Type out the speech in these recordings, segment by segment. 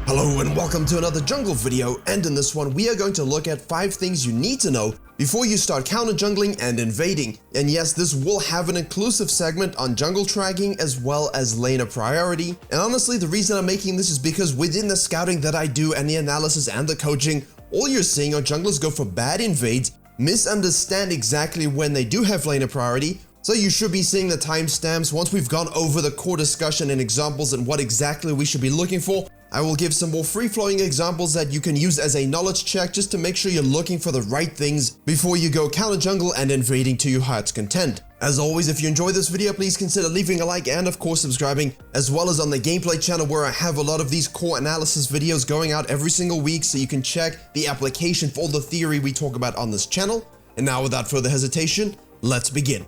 Hello and welcome to another jungle video, and in this one we are going to look at 5 things you need to know before you start counter jungling and invading. And yes, this will have an inclusive segment on jungle tracking as well as laner priority. And honestly, the reason I'm making this is because within the scouting that I do and the analysis and the coaching, all you're seeing are junglers go for bad invades, misunderstand exactly when they do have laner priority. So you should be seeing the timestamps. Once we've gone over the core discussion and examples and what exactly we should be looking for, I will give some more free-flowing examples that you can use as a knowledge check just to make sure you're looking for the right things before you go counter jungle and invading to your heart's content. As always, if you enjoyed this video, please consider leaving a like and of course subscribing, as well as on the gameplay channel where I have a lot of these core analysis videos going out every single week so you can check the application for all the theory we talk about on this channel. And now without further hesitation, let's begin.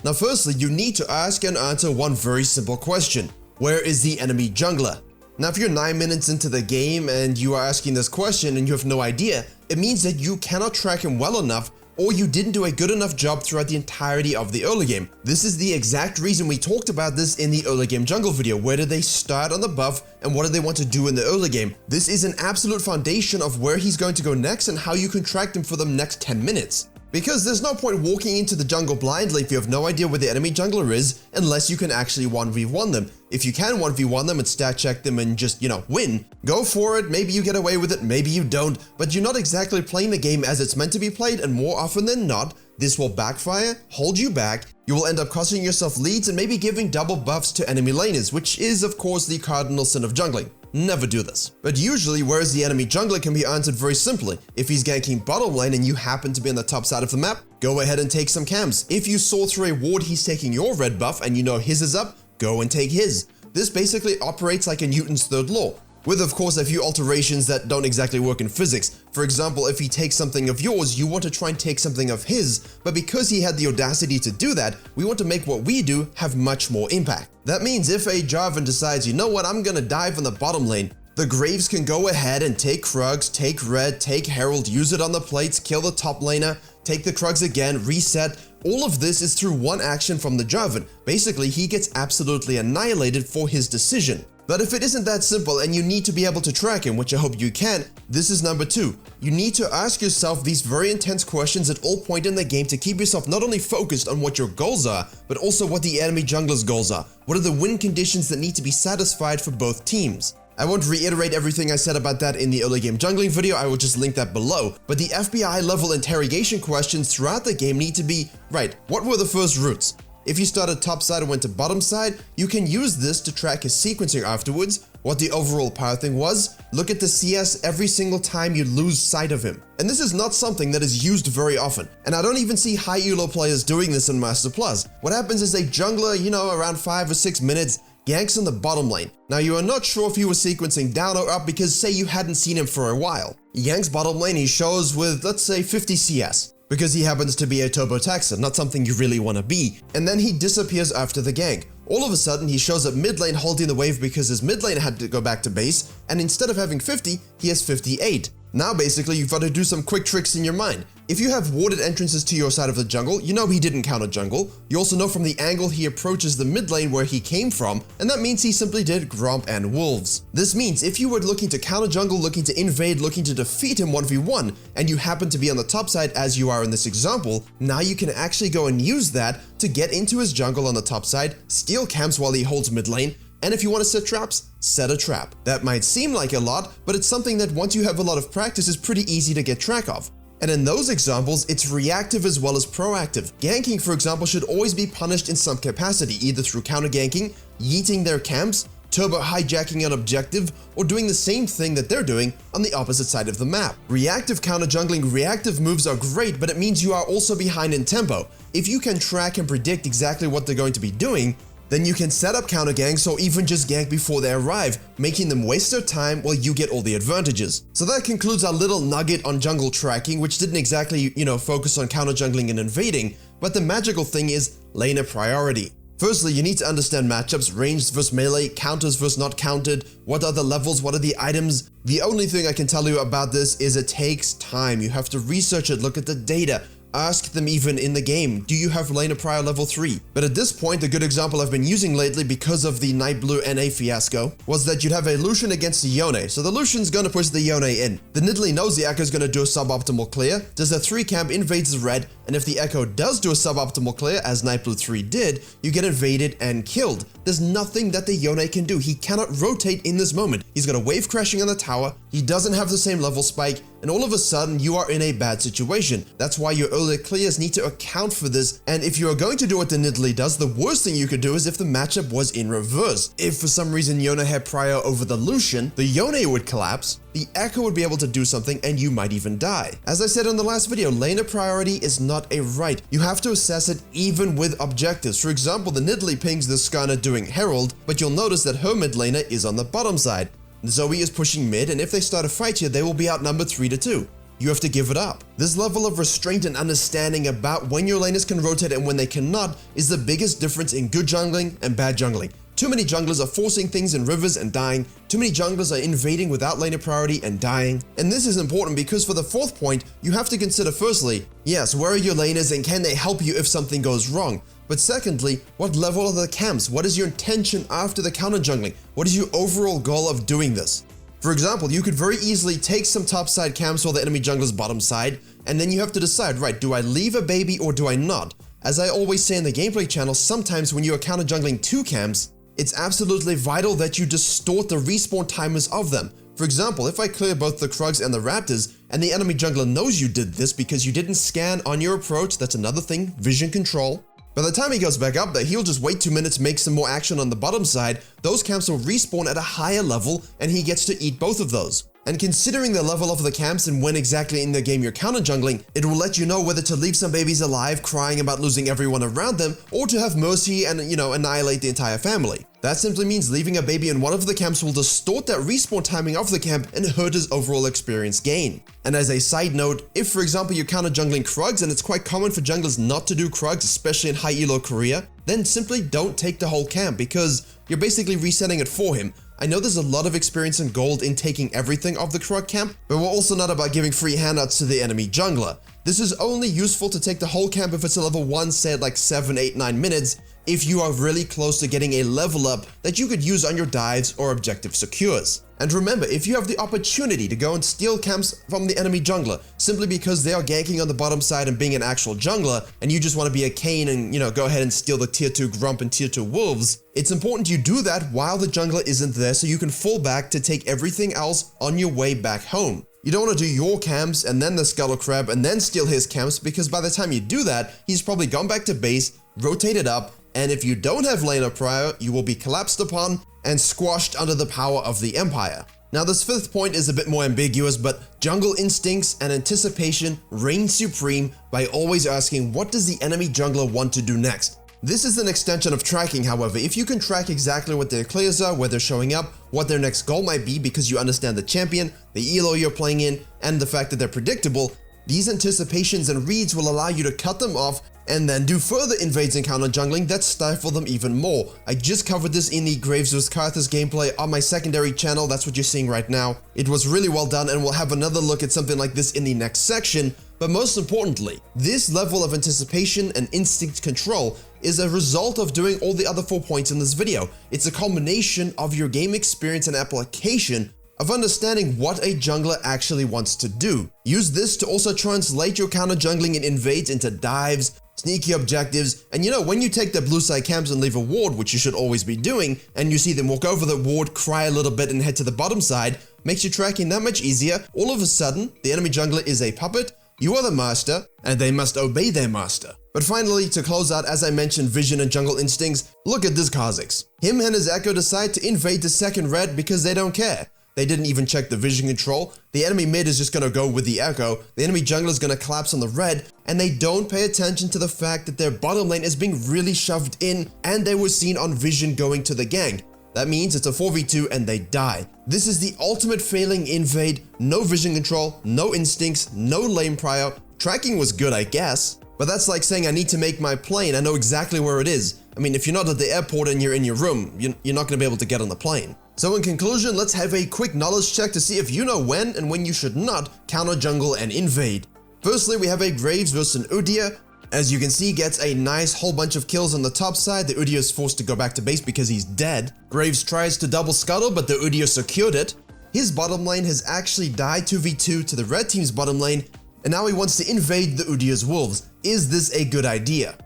Now firstly, you need to ask and answer one very simple question. Where is the enemy jungler? Now if you're 9 minutes into the game and you are asking this question and you have no idea, it means that you cannot track him well enough or you didn't do a good enough job throughout the entirety of the early game. This is the exact reason we talked about this in the early game jungle video. Where do they start on the buff and what do they want to do in the early game? This is an absolute foundation of where he's going to go next and how you can track him for the next 10 minutes. Because there's no point walking into the jungle blindly if you have no idea where the enemy jungler is unless you can actually 1v1 them. If you can 1v1 them and stat check them and just, win, go for it. Maybe you get away with it, maybe you don't, but you're not exactly playing the game as it's meant to be played, and more often than not, this will backfire, hold you back, you will end up costing yourself leads and maybe giving double buffs to enemy laners, which is of course the cardinal sin of jungling. Never do this. But usually, where is the enemy jungler can be answered very simply. If he's ganking bottom lane and you happen to be on the top side of the map, go ahead and take some camps. If you saw through a ward he's taking your red buff and you know his is up, go and take his. This basically operates like a Newton's third law, with of course a few alterations that don't exactly work in physics. For example, if he takes something of yours, you want to try and take something of his, but because he had the audacity to do that, we want to make what we do have much more impact. That means if a Jarvan decides, you know what, I'm gonna dive on the bottom lane, the Graves can go ahead and take Krugs, take Red, take Herald, use it on the plates, kill the top laner, take the Krugs again, reset. All of this is through one action from the Jarvan. Basically, he gets absolutely annihilated for his decision. But if it isn't that simple and you need to be able to track him, which I hope you can, this is number 2. You need to ask yourself these very intense questions at all point in the game to keep yourself not only focused on what your goals are, but also what the enemy jungler's goals are. What are the win conditions that need to be satisfied for both teams? I won't reiterate everything I said about that in the early game jungling video, I will just link that below. But the FBI level interrogation questions throughout the game need to be, right, what were the first routes? If you started top side and went to bottom side, you can use this to track his sequencing afterwards, what the overall pathing was, look at the CS every single time you lose sight of him. And this is not something that is used very often, and I don't even see high elo players doing this in Master Plus. What happens is a jungler, around 5 or 6 minutes, ganks in the bottom lane. Now you are not sure if he was sequencing down or up because say you hadn't seen him for a while. He ganks bottom lane, he shows with, let's say, 50 CS. Because he happens to be a turbo taxer, not something you really want to be. And then he disappears after the gank. All of a sudden, he shows up mid lane holding the wave because his mid lane had to go back to base, and instead of having 50, he has 58. Now basically, you've got to do some quick tricks in your mind. If you have warded entrances to your side of the jungle, you know he didn't counter jungle. You also know from the angle he approaches the mid lane where he came from, and that means he simply did Gromp and Wolves. This means if you were looking to counter jungle, looking to invade, looking to defeat him 1v1, and you happen to be on the top side as you are in this example, now you can actually go and use that to get into his jungle on the top side, steal camps while he holds mid lane, and if you want to set traps, set a trap. That might seem like a lot, but it's something that once you have a lot of practice is pretty easy to get track of. And in those examples, it's reactive as well as proactive. Ganking, for example, should always be punished in some capacity, either through counter ganking, yeeting their camps, turbo hijacking an objective, or doing the same thing that they're doing on the opposite side of the map. Reactive counter jungling, reactive moves are great, but it means you are also behind in tempo. If you can track and predict exactly what they're going to be doing, then you can set up counter ganks or even just gank before they arrive, making them waste their time while you get all the advantages. So that concludes our little nugget on jungle tracking, which didn't exactly, focus on counter jungling and invading, but the magical thing is laner priority. Firstly, you need to understand matchups, ranged versus melee, counters versus not countered, what are the levels, what are the items. The only thing I can tell you about this is it takes time. You have to research it, look at the data, ask them even in the game, do you have laner prior level 3? But at this point, the good example I've been using lately because of the Night Blue NA fiasco was that you'd have a Lucian against the Yone, so the Lucian's gonna push the Yone in. The Nidalee knows the Echo's gonna do a suboptimal clear, does a 3 camp, invades the red, and if the Echo does do a suboptimal clear, as Night Blue 3 did, you get invaded and killed. There's nothing that the Yone can do. He cannot rotate in this moment. He's got a wave crashing on the tower, he doesn't have the same level spike, and all of a sudden you are in a bad situation. That's why your earlier clears need to account for this, and if you are going to do what the Nidalee does, the worst thing you could do is if the matchup was in reverse. If for some reason Yone had prior over the Lucian, the Yone would collapse, the Echo would be able to do something, and you might even die. As I said in the last video, laner priority is not a right. You have to assess it even with objectives. For example, the Nidalee pings the Skarner doing Herald, but you'll notice that her mid laner is on the bottom side. Zoe is pushing mid, and if they start a fight here, they will be outnumbered 3-2. You have to give it up. This level of restraint and understanding about when your laners can rotate and when they cannot is the biggest difference in good jungling and bad jungling. Too many junglers are forcing things in rivers and dying. Too many junglers are invading without laner priority and dying. And this is important because for the fourth point, you have to consider firstly, yes, where are your laners and can they help you if something goes wrong? But secondly, what level are the camps? What is your intention after the counter jungling? What is your overall goal of doing this? For example, you could very easily take some top side camps while the enemy jungler's bottom side, and then you have to decide, right, do I leave a baby or do I not? As I always say in the gameplay channel, sometimes when you are counter jungling 2 camps, it's absolutely vital that you distort the respawn timers of them. For example, if I clear both the Krugs and the Raptors, and the enemy jungler knows you did this because you didn't scan on your approach, that's another thing, vision control. By the time he goes back up there, he'll just wait 2 minutes, make some more action on the bottom side, those camps will respawn at a higher level, and he gets to eat both of those. And considering the level of the camps and when exactly in the game you're counter jungling, it will let you know whether to leave some babies alive crying about losing everyone around them, or to have mercy and, annihilate the entire family. That simply means leaving a baby in one of the camps will distort that respawn timing of the camp and hurt his overall experience gain. And as a side note, if for example you're counter jungling Krugs, and it's quite common for junglers not to do Krugs, especially in high elo Korea, then simply don't take the whole camp because you're basically resetting it for him. I know there's a lot of experience and gold in taking everything of the Krug camp, but we're also not about giving free handouts to the enemy jungler. This is only useful to take the whole camp if it's a level 1, say at like 7, 8, 9 minutes, if you are really close to getting a level up that you could use on your dives or objective secures. And remember, if you have the opportunity to go and steal camps from the enemy jungler, simply because they are ganking on the bottom side and being an actual jungler, and you just want to be a Kayn and, go ahead and steal the tier 2 Grump and tier 2 Wolves, it's important you do that while the jungler isn't there so you can fall back to take everything else on your way back home. You don't want to do your camps and then the Scuttle Crab and then steal his camps, because by the time you do that, he's probably gone back to base, rotated up, and if you don't have laner prior, you will be collapsed upon and squashed under the power of the Empire. Now this fifth point is a bit more ambiguous, but jungle instincts and anticipation reign supreme by always asking, what does the enemy jungler want to do next? This is an extension of tracking, however. If you can track exactly what their clears are, where they're showing up, what their next goal might be because you understand the champion, the elo you're playing in, and the fact that they're predictable, these anticipations and reads will allow you to cut them off and then do further invades and counter jungling that stifle them even more. I just covered this in the Graves vs Karthus gameplay on my secondary channel, that's what you're seeing right now. It was really well done, and we'll have another look at something like this in the next section. But most importantly, this level of anticipation and instinct control is a result of doing all the other 4 points in this video. It's a combination of your game experience and application of understanding what a jungler actually wants to do. Use this to also translate your counter jungling and invades into dives, sneaky objectives, and when you take the blue side camps and leave a ward, which you should always be doing, and you see them walk over the ward, cry a little bit and head to the bottom side, makes your tracking that much easier. All of a sudden, the enemy jungler is a puppet, you are the master, and they must obey their master. But finally, to close out, as I mentioned, vision and jungle instincts, look at this Kha'Zix. Him and his Echo decide to invade the second red because they don't care. They didn't even check the vision control. The enemy mid is just gonna go with the Echo, the enemy jungler is gonna collapse on the red, and they don't pay attention to the fact that their bottom lane is being really shoved in, and they were seen on vision going to the gank. That means it's a 4v2 and they die. This is the ultimate failing invade, no vision control, no instincts, no lane prior. Tracking was good, I guess, but that's like saying I need to make my plane, I know exactly where it is. I mean, if you're not at the airport and you're in your room, you're not gonna be able to get on the plane. So in conclusion, let's have a quick knowledge check to see if you know when and when you should not counter jungle and invade. Firstly, we have a Graves versus an Udyr. As you can see, gets a nice whole bunch of kills on the top side. The Udyr is forced to go back to base because he's dead. Graves tries to double scuttle, but the Udyr secured it. His bottom lane has actually died 2v2 to the red team's bottom lane, and now he wants to invade the Udyr's wolves. Is this a good idea?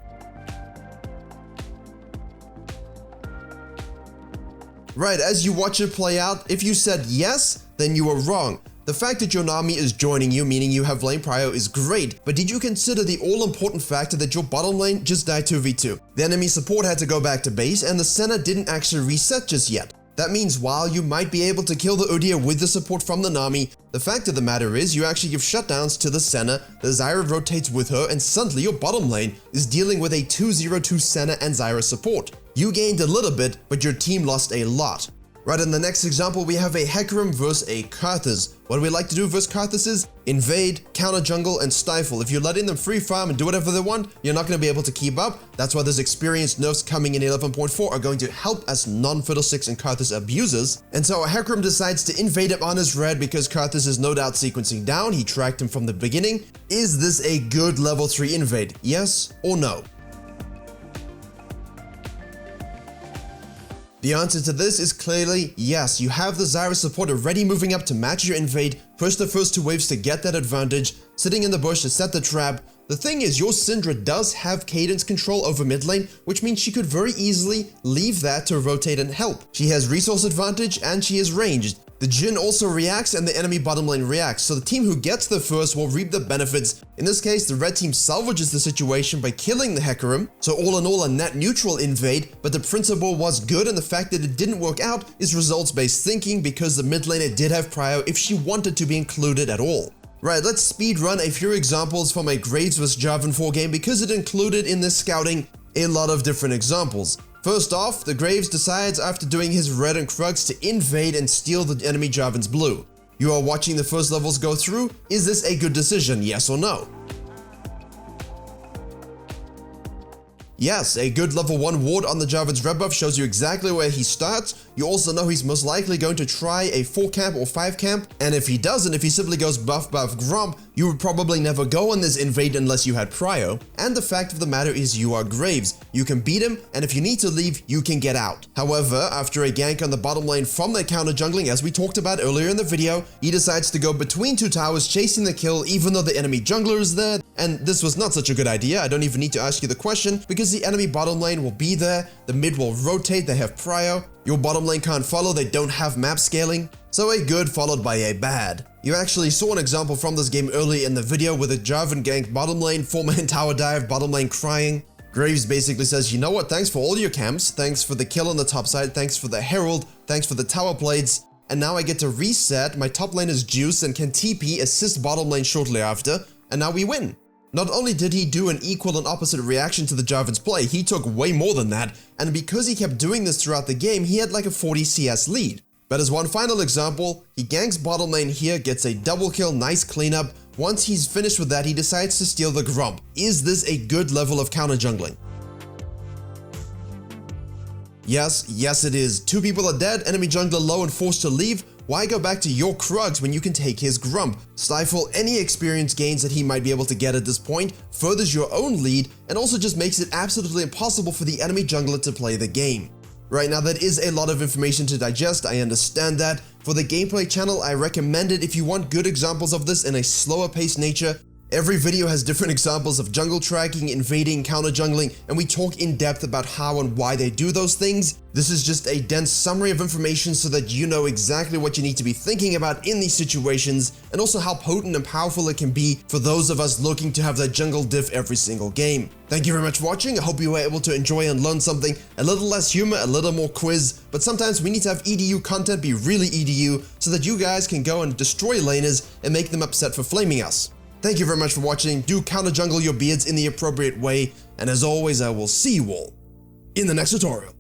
Right, as you watch it play out, if you said yes, then you were wrong. The fact that your Nami is joining you, meaning you have lane prio, is great, but did you consider the all-important factor that your bottom lane just died 2v2? The enemy support had to go back to base, and the center didn't actually reset just yet. That means while you might be able to kill the Udyr with the support from the Nami, the fact of the matter is you actually give shutdowns to the center, the Zyra rotates with her, and suddenly your bottom lane is dealing with a 2-0-2 center and Zyra support. You gained a little bit, but your team lost a lot. Right, in the next example, we have a Hecarim versus a Karthus. What we like to do versus Karthus is invade, counter jungle, and stifle. If you're letting them free farm and do whatever they want, you're not going to be able to keep up. That's why those experienced nerfs coming in 11.4 are going to help as non-Fiddlesticks and Karthus abusers. And so Hecarim decides to invade him on his red because Karthus is no doubt sequencing down. He tracked him from the beginning. Is this a good level 3 invade? Yes or no? The answer to this is clearly yes. You have the Zyra support already moving up to match your invade, push the first 2 waves to get that advantage, sitting in the bush to set the trap. The thing is, your Syndra does have cadence control over mid lane, which means she could very easily leave that to rotate and help. She has resource advantage and she is ranged. The Jhin also reacts and the enemy bottom lane reacts, so the team who gets the first will reap the benefits. In this case, the red team salvages the situation by killing the Hecarim, so all in all a net neutral invade, but the principle was good, and the fact that it didn't work out is results-based thinking because the mid laner did have prio if she wanted to be included at all. Right, let's speed run a few examples from a Graves vs Jarvan 4 game because it included in this scouting a lot of different examples. First off, the Graves decides after doing his red and Krugs to invade and steal the enemy Jarvan's blue. You are watching the first levels go through. Is this a good decision, yes or no? Yes, a good level 1 ward on the Jarvan's red buff shows you exactly where he starts. You also know he's most likely going to try a 4 camp or 5 camp, and if he doesn't, if he simply goes buff gromp, you would probably never go on this invade unless you had prio. And the fact of the matter is you are Graves. You can beat him, and if you need to leave, you can get out. However, after a gank on the bottom lane from the counter jungling, as we talked about earlier in the video, he decides to go between 2 towers chasing the kill even though the enemy jungler is there. And this was not such a good idea. I don't even need to ask you the question because the enemy bottom lane will be there, the mid will rotate, they have prio, your bottom lane can't follow, they don't have map scaling. So a good followed by a bad. You actually saw an example from this game early in the video with a Jarvan gank bottom lane, 4-man tower dive, bottom lane crying. Graves basically says, you know what, thanks for all your camps, thanks for the kill on the top side, thanks for the herald, thanks for the tower blades, and now I get to reset, my top lane is juiced and can TP, assist bottom lane shortly after, and now we win. Not only did he do an equal and opposite reaction to the Jarvan's play, he took way more than that, and because he kept doing this throughout the game, he had like a 40 CS lead. But as one final example, he ganks bottom lane here, gets a double kill, nice cleanup. Once he's finished with that, he decides to steal the Gromp. Is this a good level of counter jungling? Yes it is. 2 people are dead, enemy jungler low and forced to leave. Why go back to your Krugs when you can take his Grump? Stifle any experience gains that he might be able to get at this point, furthers your own lead, and also just makes it absolutely impossible for the enemy jungler to play the game. Right, now that is a lot of information to digest, I understand that. For the gameplay channel, I recommend it if you want good examples of this in a slower paced nature. Every video has different examples of jungle tracking, invading, counter jungling, and we talk in depth about how and why they do those things. This is just a dense summary of information so that you know exactly what you need to be thinking about in these situations, and also how potent and powerful it can be for those of us looking to have that jungle diff every single game. Thank you very much for watching. I hope you were able to enjoy and learn something. A little less humor, a little more quiz, but sometimes we need to have EDU content be really EDU so that you guys can go and destroy laners and make them upset for flaming us. Thank you very much for watching. Do counter jungle your beards in the appropriate way, and as always, I will see you all in the next tutorial.